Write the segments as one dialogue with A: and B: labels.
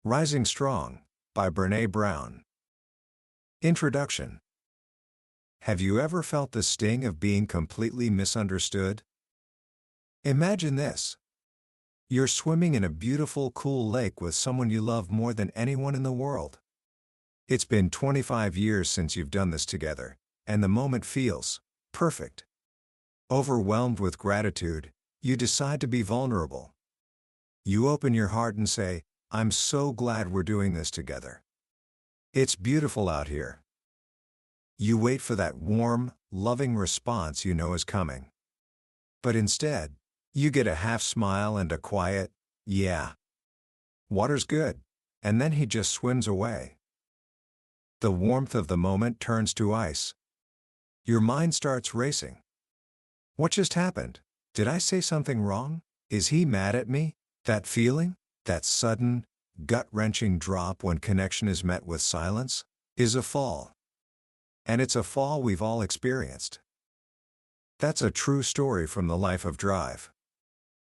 A: Rising Strong, by BrenA Ï Brown. Introduction. Have you ever felt the sting of being completely misunderstood? Imagine this. You're swimming in a beautiful, cool lake with someone you love more than anyone in the world. It's been 25 years since you've done this together, and the moment feels perfect. Overwhelmed with gratitude, you decide to be vulnerable. You open your heart and say, "I'm so glad we're doing this together. It's beautiful out here." You wait for that warm, loving response you know is coming. But instead, you get a half smile and a quiet, "Yeah. Water's good," and then he just swims away. The warmth of the moment turns to ice. Your mind starts racing. What just happened? Did I say something wrong? Is he mad at me? That feeling, that sudden, gut-wrenching drop when connection is met with silence, is a fall. And it's a fall we've all experienced. That's a true story from the life of Drive.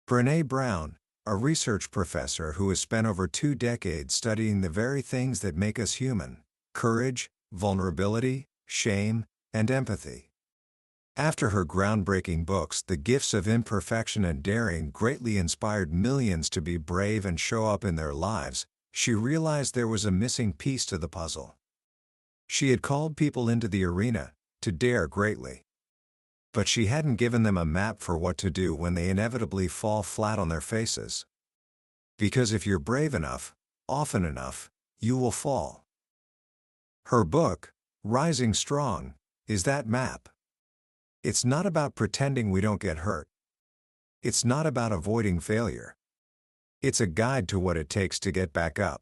A: BrenA Ï Brown, a research professor who has spent over 2 decades studying the very things that make us human: courage, vulnerability, shame, and empathy. After her groundbreaking books, The Gifts of Imperfection and Daring greatly inspired millions to be brave and show up in their lives, she realized there was a missing piece to the puzzle. She had called people into the arena to dare greatly. But she hadn't given them a map for what to do when they inevitably fall flat on their faces. Because if you're brave enough, often enough, you will fall. Her book, Rising Strong, is that map. It's not about pretending we don't get hurt. It's not about avoiding failure. It's a guide to what it takes to get back up.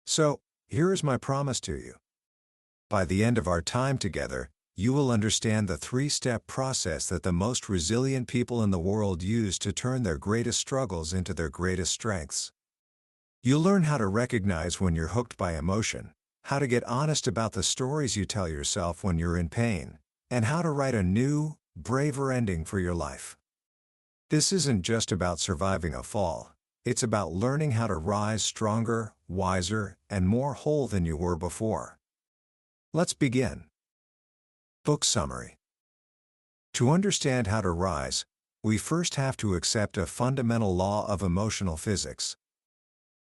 A: So, here is my promise to you. By the end of our time together, you will understand the 3-step process that the most resilient people in the world use to turn their greatest struggles into their greatest strengths. You'll learn how to recognize when you're hooked by emotion, how to get honest about the stories you tell yourself when you're in pain, and how to write a new, braver ending for your life. This isn't just about surviving a fall. It's about learning how to rise stronger, wiser, and more whole than you were before. Let's begin. Book summary. To understand how to rise, we first have to accept a fundamental law of emotional physics.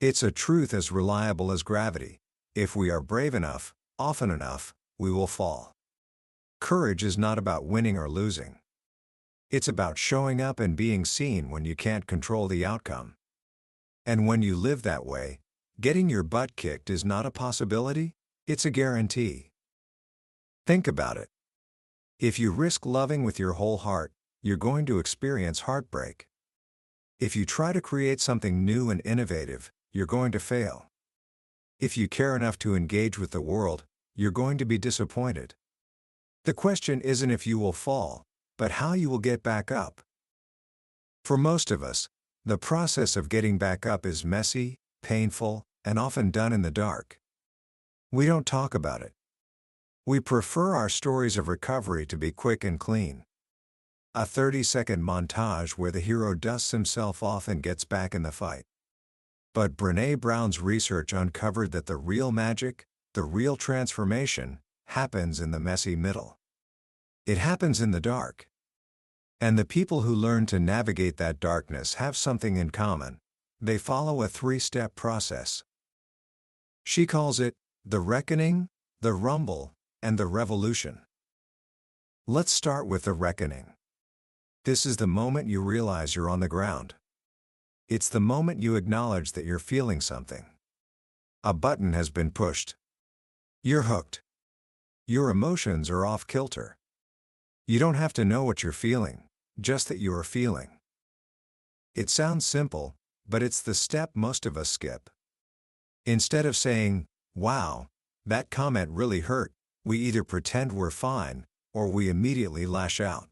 A: It's a truth as reliable as gravity. If we are brave enough, often enough, we will fall. Courage is not about winning or losing. It's about showing up and being seen when you can't control the outcome. And when you live that way, getting your butt kicked is not a possibility, it's a guarantee. Think about it. If you risk loving with your whole heart, you're going to experience heartbreak. If you try to create something new and innovative, you're going to fail. If you care enough to engage with the world, you're going to be disappointed. The question isn't if you will fall, but how you will get back up. For most of us, the process of getting back up is messy, painful, and often done in the dark. We don't talk about it. We prefer our stories of recovery to be quick and clean. A 30-second montage where the hero dusts himself off and gets back in the fight. But BrenA Ï Brown's research uncovered that the real magic, the real transformation, happens in the messy middle. It happens in the dark. And the people who learn to navigate that darkness have something in common. They follow a 3-step process. She calls it the reckoning, the rumble, and the revolution. Let's start with the reckoning. This is the moment you realize you're on the ground. It's the moment you acknowledge that you're feeling something. A button has been pushed. You're hooked. Your emotions are off kilter. You don't have to know what you're feeling, just that you are feeling. It sounds simple, but it's the step most of us skip. Instead of saying, "Wow, that comment really hurt," we either pretend we're fine, or we immediately lash out.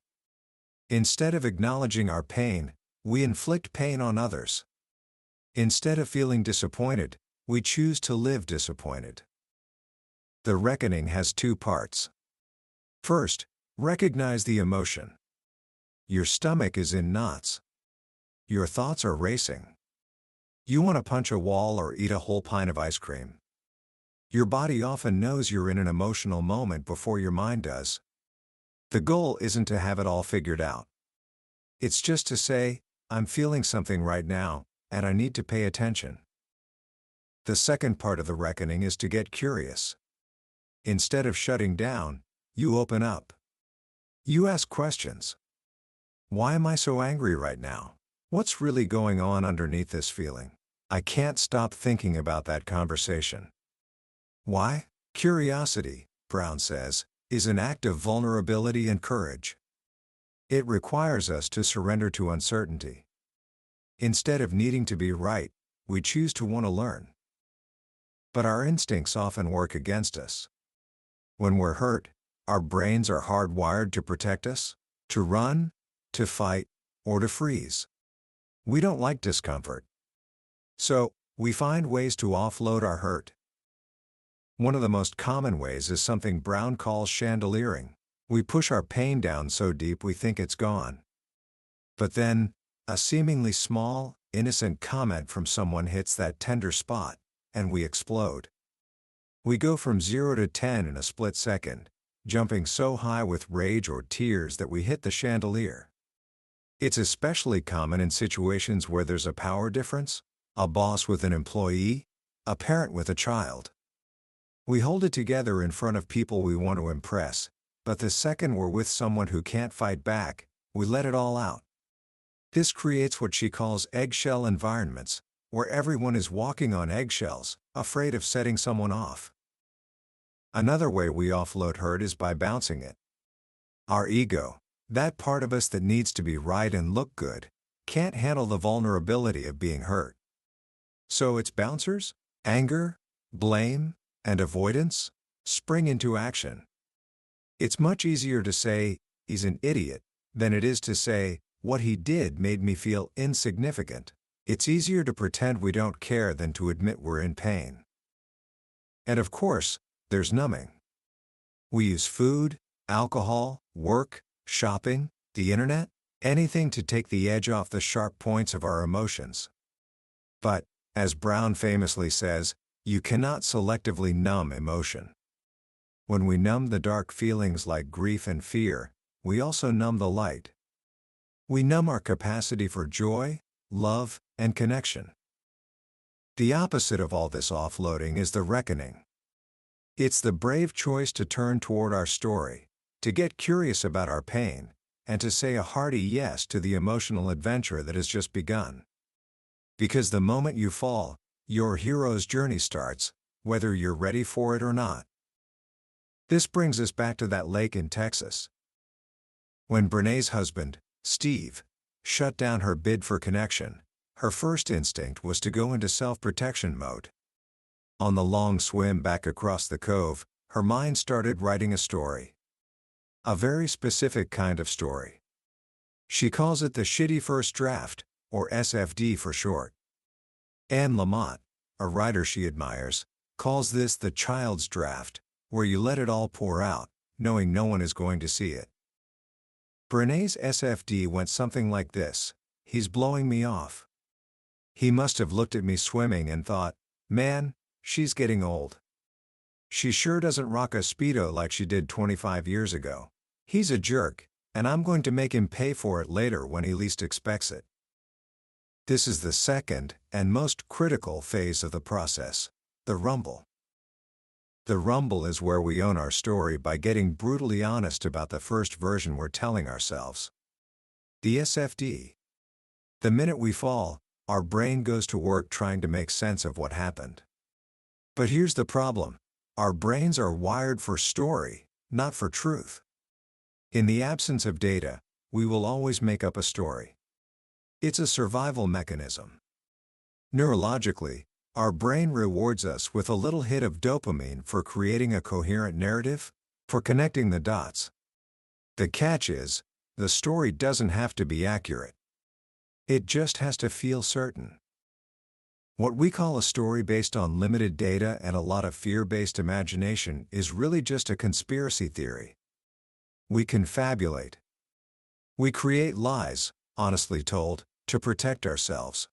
A: Instead of acknowledging our pain, we inflict pain on others. Instead of feeling disappointed, we choose to live disappointed. The reckoning has 2 parts. First, recognize the emotion. Your stomach is in knots. Your thoughts are racing. You want to punch a wall or eat a whole pint of ice cream. Your body often knows you're in an emotional moment before your mind does. The goal isn't to have it all figured out. It's just to say, I'm feeling something right now, and I need to pay attention. The second part of the reckoning is to get curious. Instead of shutting down, you open up. You ask questions. Why am I so angry right now? What's really going on underneath this feeling? I can't stop thinking about that conversation. Why? Curiosity, Brown says, is an act of vulnerability and courage. It requires us to surrender to uncertainty. Instead of needing to be right, we choose to want to learn. But our instincts often work against us. When we're hurt, our brains are hardwired to protect us, to run, to fight, or to freeze. We don't like discomfort. So, we find ways to offload our hurt. One of the most common ways is something Brown calls chandeliering. We push our pain down so deep we think it's gone. But then, a seemingly small, innocent comment from someone hits that tender spot, and we explode. We go from 0 to 10 in a split second, jumping so high with rage or tears that we hit the chandelier. It's especially common in situations where there's a power difference, a boss with an employee, a parent with a child. We hold it together in front of people we want to impress, but the second we're with someone who can't fight back, we let it all out. This creates what she calls eggshell environments, where everyone is walking on eggshells, afraid of setting someone off. Another way we offload hurt is by bouncing it. Our ego, that part of us that needs to be right and look good, can't handle the vulnerability of being hurt. So its bouncers, anger, blame, and avoidance, spring into action. It's much easier to say, he's an idiot, than it is to say, what he did made me feel insignificant. It's easier to pretend we don't care than to admit we're in pain. And of course, there's numbing. We use food, alcohol, work, shopping, the internet, anything to take the edge off the sharp points of our emotions. But, as Brown famously says, you cannot selectively numb emotion. When we numb the dark feelings like grief and fear, we also numb the light. We numb our capacity for joy, love, and connection. The opposite of all this offloading is the reckoning. It's the brave choice to turn toward our story, to get curious about our pain, and to say a hearty yes to the emotional adventure that has just begun. Because the moment you fall, your hero's journey starts, whether you're ready for it or not. This brings us back to that lake in Texas. When Brene's husband, Steve, shut down her bid for connection, her first instinct was to go into self-protection mode. On the long swim back across the cove, her mind started writing a story. A very specific kind of story. She calls it the shitty first draft, or SFD for short. Anne Lamott, a writer she admires, calls this the child's draft, where you let it all pour out, knowing no one is going to see it. Brene's SFD went something like this: he's blowing me off. He must have looked at me swimming and thought, man, she's getting old. She sure doesn't rock a Speedo like she did 25 years ago. He's a jerk, and I'm going to make him pay for it later when he least expects it. This is the second and most critical phase of the process, the rumble. The rumble is where we own our story by getting brutally honest about the first version we're telling ourselves. The SFD. The minute we fall, our brain goes to work trying to make sense of what happened. But here's the problem: our brains are wired for story, not for truth. In the absence of data, we will always make up a story. It's a survival mechanism. Neurologically, our brain rewards us with a little hit of dopamine for creating a coherent narrative, for connecting the dots. The catch is, the story doesn't have to be accurate. It just has to feel certain. What we call a story based on limited data and a lot of fear-based imagination is really just a conspiracy theory. We confabulate. We create lies, honestly told, to protect ourselves.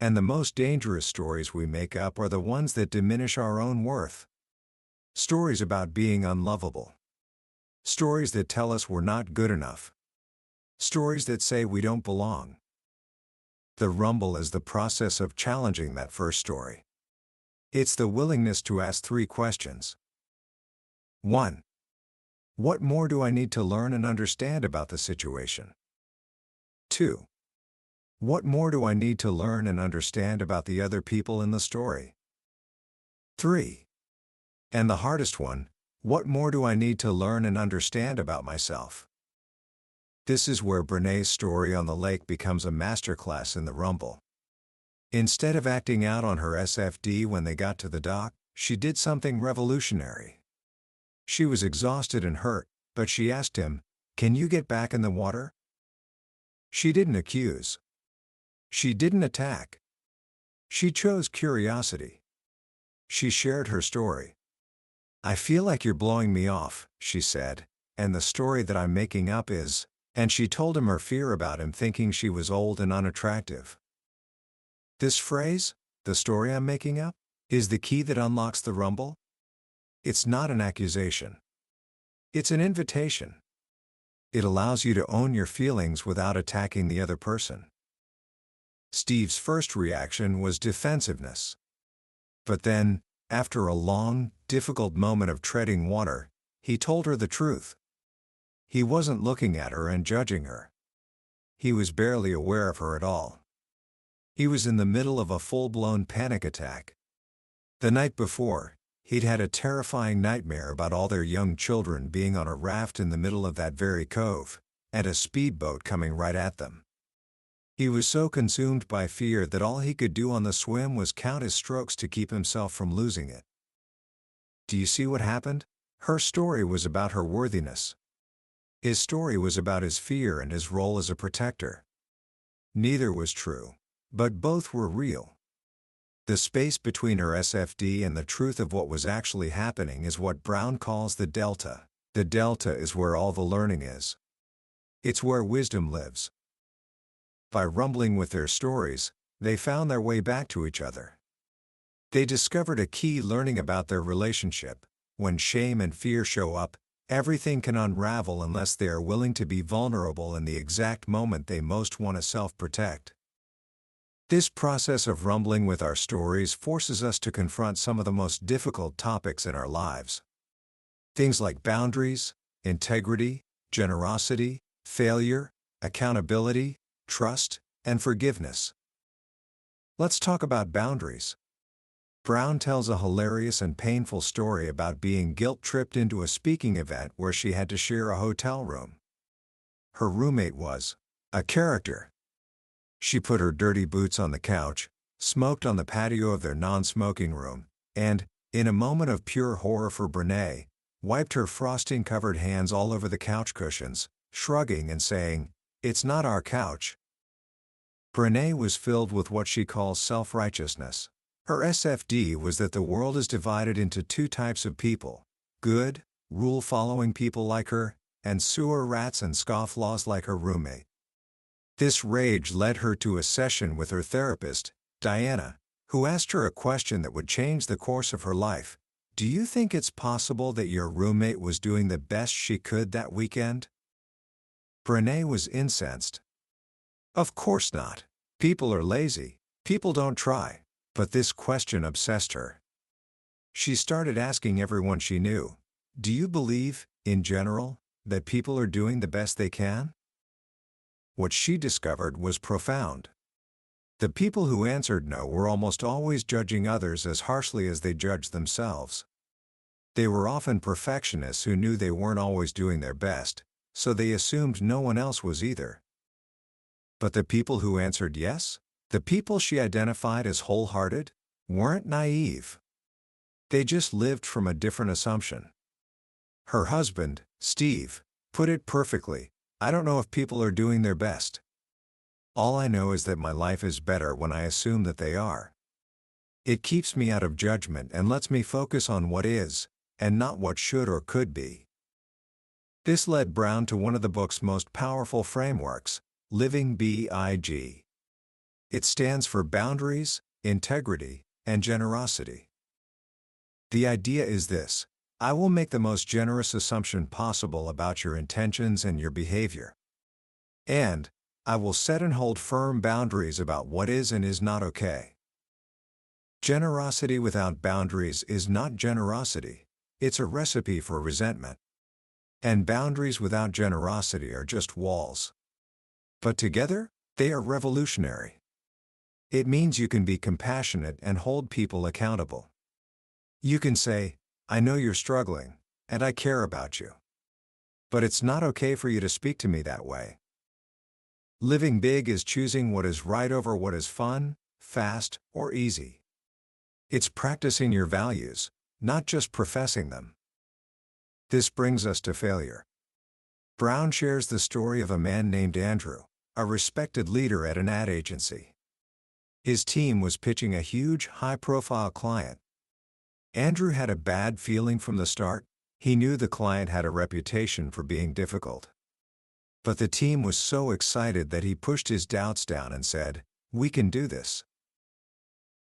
A: And the most dangerous stories we make up are the ones that diminish our own worth. Stories about being unlovable. Stories that tell us we're not good enough. Stories that say we don't belong. The rumble is the process of challenging that first story. It's the willingness to ask 3 questions. 1. What more do I need to learn and understand about the situation? 2. What more do I need to learn and understand about the other people in the story? 3. And the hardest one, what more do I need to learn and understand about myself? This is where Brene's story on the lake becomes a masterclass in the rumble. Instead of acting out on her SFD when they got to the dock, she did something revolutionary. She was exhausted and hurt, but she asked him, "Can you get back in the water?" She didn't accuse. She didn't attack. She chose curiosity. She shared her story. "I feel like you're blowing me off," she said, "and the story that I'm making up is," and she told him her fear about him thinking she was old and unattractive. This phrase, "the story I'm making up," is the key that unlocks the rumble. It's not an accusation. It's an invitation. It allows you to own your feelings without attacking the other person. Steve's first reaction was defensiveness. But then, after a long, difficult moment of treading water, he told her the truth. He wasn't looking at her and judging her. He was barely aware of her at all. He was in the middle of a full-blown panic attack. The night before, he'd had a terrifying nightmare about all their young children being on a raft in the middle of that very cove, and a speedboat coming right at them. He was so consumed by fear that all he could do on the swim was count his strokes to keep himself from losing it. Do you see what happened? Her story was about her worthiness. His story was about his fear and his role as a protector. Neither was true, but both were real. The space between her SFD and the truth of what was actually happening is what Brown calls the delta. The delta is where all the learning is. It's where wisdom lives. By rumbling with their stories, they found their way back to each other. They discovered a key learning about their relationship. When shame and fear show up, everything can unravel unless they are willing to be vulnerable in the exact moment they most want to self-protect. This process of rumbling with our stories forces us to confront some of the most difficult topics in our lives. Things like boundaries, integrity, generosity, failure, accountability, trust, and forgiveness. Let's talk about boundaries. Brown tells a hilarious and painful story about being guilt-tripped into a speaking event where she had to share a hotel room. Her roommate was a character. She put her dirty boots on the couch, smoked on the patio of their non-smoking room, and, in a moment of pure horror for Brene, wiped her frosting-covered hands all over the couch cushions, shrugging and saying, "It's not our couch." Brene was filled with what she calls self-righteousness. Her SFD was that the world is divided into 2 types of people: good, rule-following people like her, and sewer rats and scofflaws like her roommate. This rage led her to a session with her therapist, Diana, who asked her a question that would change the course of her life. Do you think it's possible that your roommate was doing the best she could that weekend? Brene was incensed. Of course not. People are lazy. People don't try. But this question obsessed her. She started asking everyone she knew, "Do you believe, in general, that people are doing the best they can?" What she discovered was profound. The people who answered no were almost always judging others as harshly as they judged themselves. They were often perfectionists who knew they weren't always doing their best, so they assumed no one else was either. But the people who answered yes, the people she identified as wholehearted, weren't naive. They just lived from a different assumption. Her husband, Steve, put it perfectly: "I don't know if people are doing their best. All I know is that my life is better when I assume that they are. It keeps me out of judgment and lets me focus on what is, and not what should or could be." This led Brown to one of the book's most powerful frameworks, Living Big. It stands for boundaries, integrity, and generosity. The idea is this: I will make the most generous assumption possible about your intentions and your behavior. And I will set and hold firm boundaries about what is and is not okay. Generosity without boundaries is not generosity. It's a recipe for resentment. And boundaries without generosity are just walls. But together, they are revolutionary. It means you can be compassionate and hold people accountable. You can say, I know you're struggling, and I care about you. But it's not okay for you to speak to me that way. Living big is choosing what is right over what is fun, fast, or easy. It's practicing your values, not just professing them. This brings us to failure. Brown shares the story of a man named Andrew, a respected leader at an ad agency. His team was pitching a huge, high-profile client. Andrew had a bad feeling from the start. He knew the client had a reputation for being difficult. But the team was so excited that he pushed his doubts down and said, "We can do this."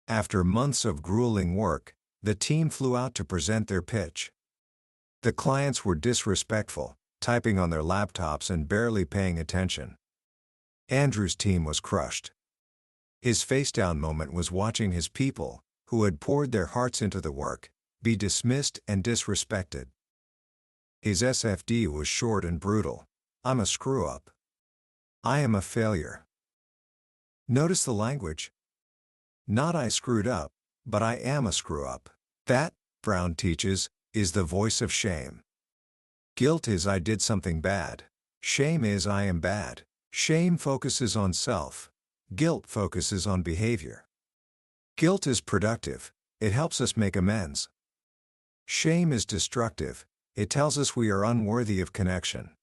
A: After months of grueling work, the team flew out to present their pitch. The clients were disrespectful, typing on their laptops and barely paying attention. Andrew's team was crushed. His face-down moment was watching his people, who had poured their hearts into the work, be dismissed and disrespected. His SFD was short and brutal. I'm a screw-up. I am a failure. Notice the language. Not I screwed up, but I am a screw-up. That, Brown teaches, is the voice of shame. Guilt is I did something bad. Shame is I am bad. Shame focuses on self. Guilt focuses on behavior. Guilt is productive. It helps us make amends. Shame is destructive. It tells us we are unworthy of connection.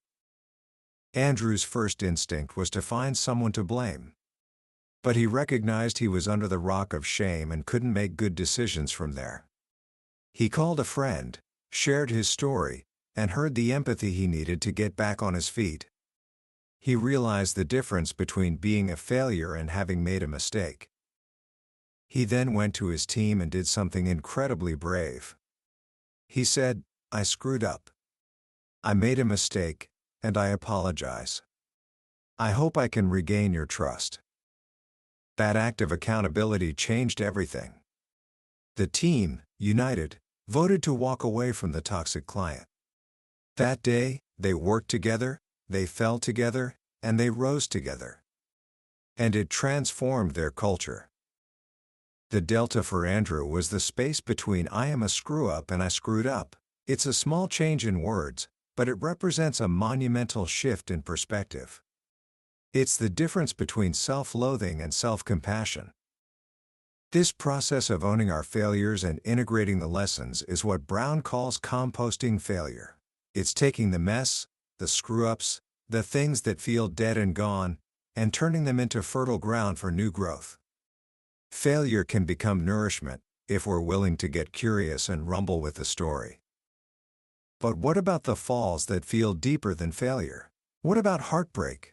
A: Andrew's first instinct was to find someone to blame. But he recognized he was under the rock of shame and couldn't make good decisions from there. He called a friend, shared his story, and heard the empathy he needed to get back on his feet. He realized the difference between being a failure and having made a mistake. He then went to his team and did something incredibly brave. He said, I screwed up. I made a mistake, and I apologize. I hope I can regain your trust. That act of accountability changed everything. The team, united, voted to walk away from the toxic client. That day, they worked together, they fell together, and they rose together. And it transformed their culture. The delta for Andrew was the space between I am a screw-up and I screwed up. It's a small change in words, but it represents a monumental shift in perspective. It's the difference between self-loathing and self-compassion. This process of owning our failures and integrating the lessons is what Brown calls composting failure. It's taking the mess, the screw-ups, the things that feel dead and gone, and turning them into fertile ground for new growth. Failure can become nourishment, if we're willing to get curious and rumble with the story. But what about the falls that feel deeper than failure? What about heartbreak?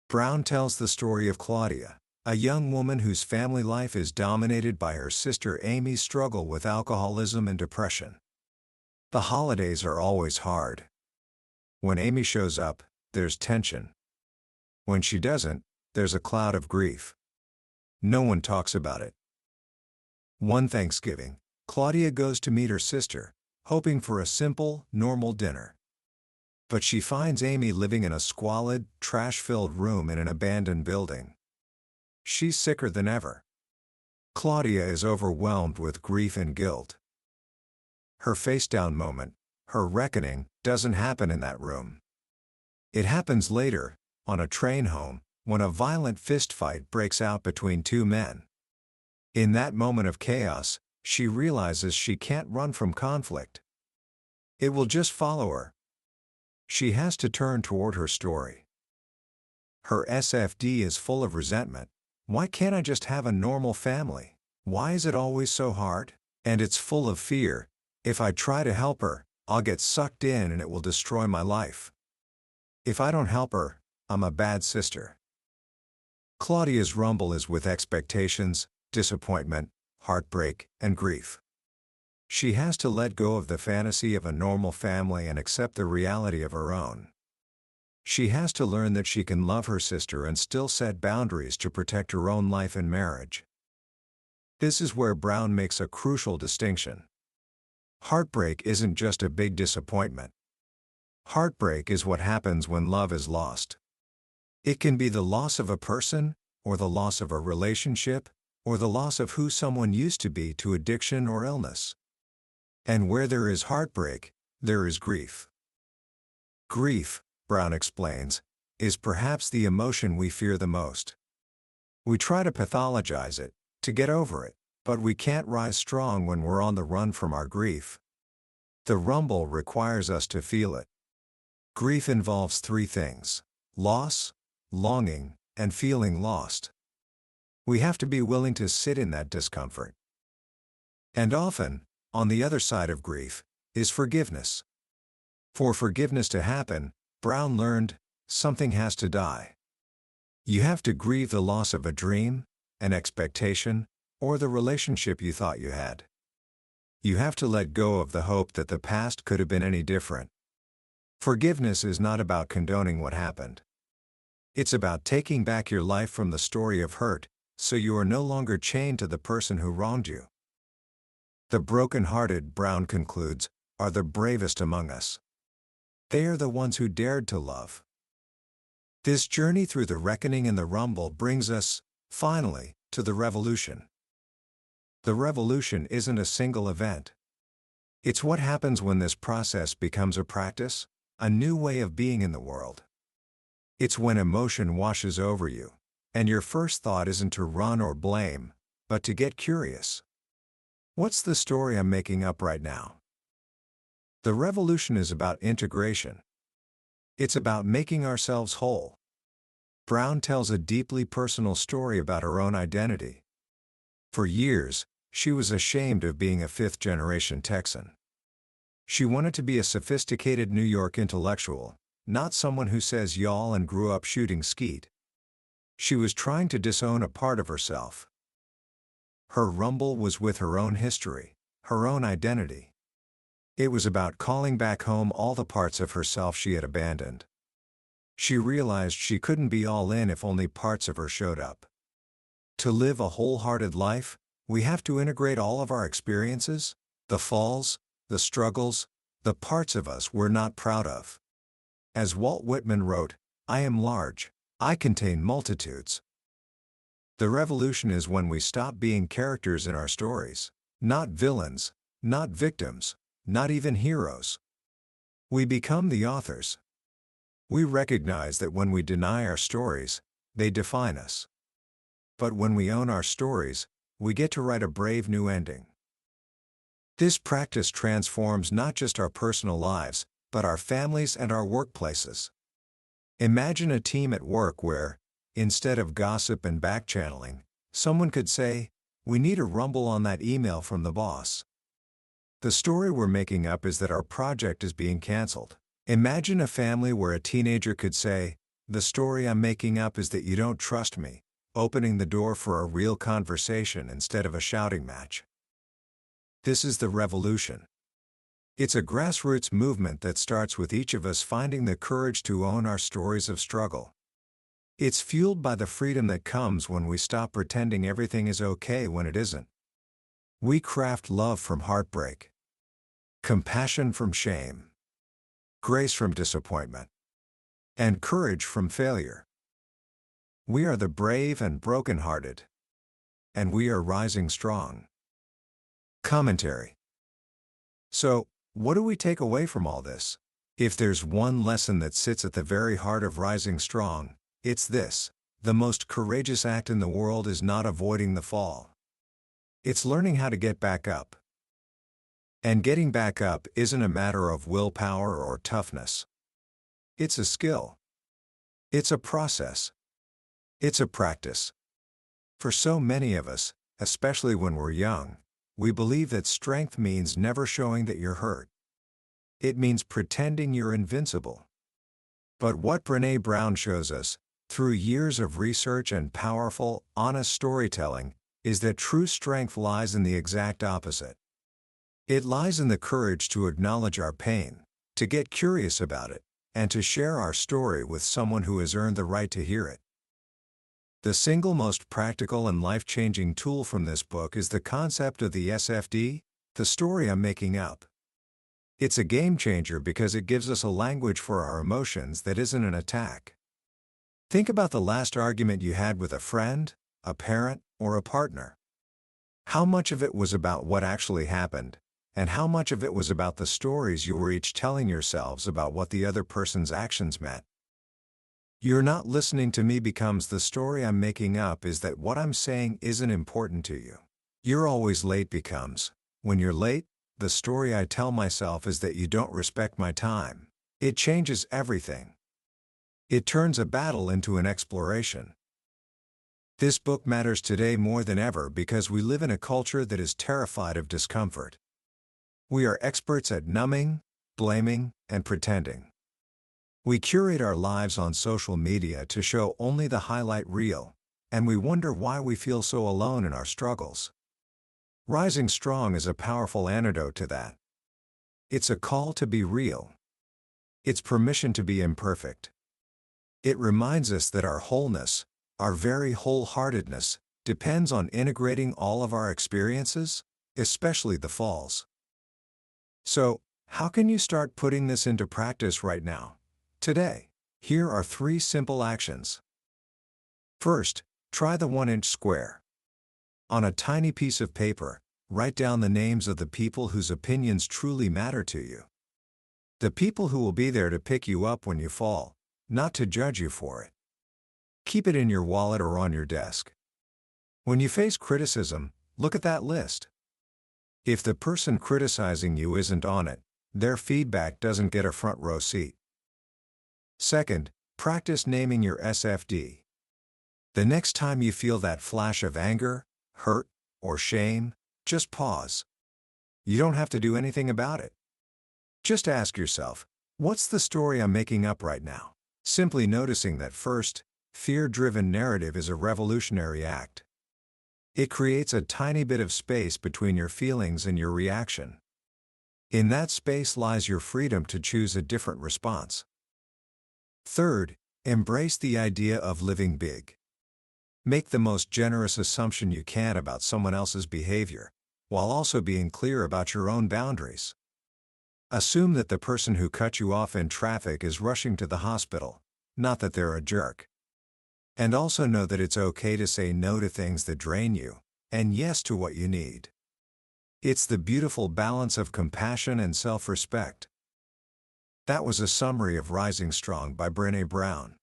A: Brown tells the story of Claudia, a young woman whose family life is dominated by her sister Amy's struggle with alcoholism and depression. The holidays are always hard. When Amy shows up, there's tension. When she doesn't, there's a cloud of grief. No one talks about it. One Thanksgiving, Claudia goes to meet her sister, hoping for a simple, normal dinner. But she finds Amy living in a squalid, trash-filled room in an abandoned building. She's sicker than ever. Claudia is overwhelmed with grief and guilt. Her face-down moment, her reckoning, doesn't happen in that room. It happens later, on a train home, when a violent fistfight breaks out between two men. In that moment of chaos, she realizes she can't run from conflict. It will just follow her. She has to turn toward her story. Her SFD is full of resentment. Why can't I just have a normal family? Why is it always so hard? And it's full of fear. If I try to help her, I'll get sucked in and it will destroy my life. If I don't help her, I'm a bad sister. Claudia's rumble is with expectations, disappointment, heartbreak, and grief. She has to let go of the fantasy of a normal family and accept the reality of her own. She has to learn that she can love her sister and still set boundaries to protect her own life and marriage. This is where Brown makes a crucial distinction. Heartbreak isn't just a big disappointment. Heartbreak is what happens when love is lost. It can be the loss of a person, or the loss of a relationship, or the loss of who someone used to be to addiction or illness. And where there is heartbreak, there is grief. Grief, Brown explains, is perhaps the emotion we fear the most. We try to pathologize it, to get over it, but we can't rise strong when we're on the run from our grief. The rumble requires us to feel it. Grief involves three things: loss, longing, and feeling lost. We have to be willing to sit in that discomfort. And often, on the other side of grief, is forgiveness. For forgiveness to happen, Brown learned, something has to die. You have to grieve the loss of a dream, an expectation, or the relationship you thought you had. You have to let go of the hope that the past could have been any different. Forgiveness is not about condoning what happened. It's about taking back your life from the story of hurt, so you are no longer chained to the person who wronged you. The broken-hearted, Brown concludes, are the bravest among us. They are the ones who dared to love. This journey through the reckoning and the rumble brings us, finally, to the revolution. The revolution isn't a single event. It's what happens when this process becomes a practice, a new way of being in the world. It's when emotion washes over you, and your first thought isn't to run or blame, but to get curious. What's the story I'm making up right now? The revolution is about integration. It's about making ourselves whole. Brown tells a deeply personal story about her own identity. For years, she was ashamed of being a fifth-generation Texan. She wanted to be a sophisticated New York intellectual, not someone who says y'all and grew up shooting skeet. She was trying to disown a part of herself. Her rumble was with her own history, her own identity. It was about calling back home all the parts of herself she had abandoned. She realized she couldn't be all in if only parts of her showed up. To live a wholehearted life, we have to integrate all of our experiences, the falls, the struggles, the parts of us we're not proud of. As Walt Whitman wrote, "I am large, I contain multitudes." The revolution is when we stop being characters in our stories, not villains, not victims, not even heroes. We become the authors. We recognize that when we deny our stories, they define us. But when we own our stories, we get to write a brave new ending. This practice transforms not just our personal lives, but our families and our workplaces. Imagine a team at work where, instead of gossip and back-channeling, someone could say, "We need a rumble on that email from the boss. The story we're making up is that our project is being canceled." Imagine a family where a teenager could say, "The story I'm making up is that you don't trust me," opening the door for a real conversation instead of a shouting match. This is the revolution. It's a grassroots movement that starts with each of us finding the courage to own our stories of struggle. It's fueled by the freedom that comes when we stop pretending everything is okay when it isn't. We craft love from heartbreak, compassion from shame, grace from disappointment, and courage from failure. We are the brave and broken-hearted, and we are rising strong. Commentary. So, what do we take away from all this? If there's one lesson that sits at the very heart of rising strong, it's this: the most courageous act in the world is not avoiding the fall. It's learning how to get back up. And getting back up isn't a matter of willpower or toughness. It's a skill. It's a process. It's a practice. For so many of us, especially when we're young, we believe that strength means never showing that you're hurt. It means pretending you're invincible. But what BrenA Ï Brown shows us through years of research and powerful, honest storytelling, is that true strength lies in the exact opposite. It lies in the courage to acknowledge our pain, to get curious about it, and to share our story with someone who has earned the right to hear it. The single most practical and life-changing tool from this book is the concept of the SFD, the story I'm making up. It's a game changer because it gives us a language for our emotions that isn't an attack. Think about the last argument you had with a friend, a parent, or a partner. How much of it was about what actually happened, and how much of it was about the stories you were each telling yourselves about what the other person's actions meant? "You're not listening to me" becomes "the story I'm making up is that what I'm saying isn't important to you." "You're always late" becomes, "when you're late, the story I tell myself is that you don't respect my time." It changes everything. It turns a battle into an exploration. This book matters today more than ever because we live in a culture that is terrified of discomfort. We are experts at numbing, blaming, and pretending. We curate our lives on social media to show only the highlight reel, and we wonder why we feel so alone in our struggles. Rising Strong is a powerful antidote to that. It's a call to be real. It's permission to be imperfect. It reminds us that our wholeness, our very wholeheartedness, depends on integrating all of our experiences, especially the falls. So, how can you start putting this into practice right now? Today, here are 3 simple actions. First, try the 1-inch square. On a tiny piece of paper, write down the names of the people whose opinions truly matter to you. The people who will be there to pick you up when you fall, not to judge you for it. Keep it in your wallet or on your desk. When you face criticism, look at that list. If the person criticizing you isn't on it, their feedback doesn't get a front row seat. Second, practice naming your SFD. The next time you feel that flash of anger, hurt, or shame, just pause. You don't have to do anything about it. Just ask yourself, what's the story I'm making up right now? Simply noticing that first, fear-driven narrative is a revolutionary act. It creates a tiny bit of space between your feelings and your reaction. In that space lies your freedom to choose a different response. Third, embrace the idea of living big. Make the most generous assumption you can about someone else's behavior, while also being clear about your own boundaries. Assume that the person who cut you off in traffic is rushing to the hospital, not that they're a jerk. And also know that it's okay to say no to things that drain you, and yes to what you need. It's the beautiful balance of compassion and self-respect. That was a summary of Rising Strong by BrenA Ï Brown.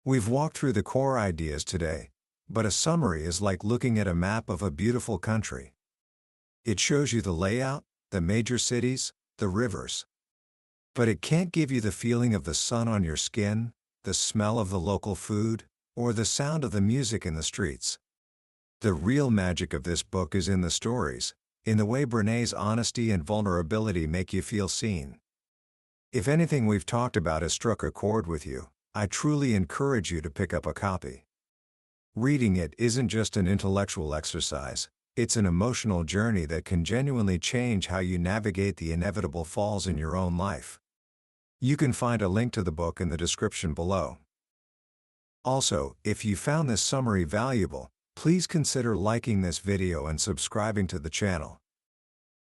A: We've walked through the core ideas today, but a summary is like looking at a map of a beautiful country. It shows you the layout, the major cities, the rivers. But it can't give you the feeling of the sun on your skin, the smell of the local food, or the sound of the music in the streets. The real magic of this book is in the stories, in the way Brene's honesty and vulnerability make you feel seen. If anything we've talked about has struck a chord with you, I truly encourage you to pick up a copy. Reading it isn't just an intellectual exercise, it's an emotional journey that can genuinely change how you navigate the inevitable falls in your own life. You can find a link to the book in the description below. Also, if you found this summary valuable, please consider liking this video and subscribing to the channel.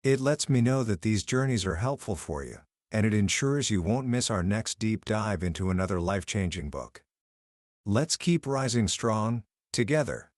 A: It lets me know that these journeys are helpful for you, and it ensures you won't miss our next deep dive into another life-changing book. Let's keep rising strong, together.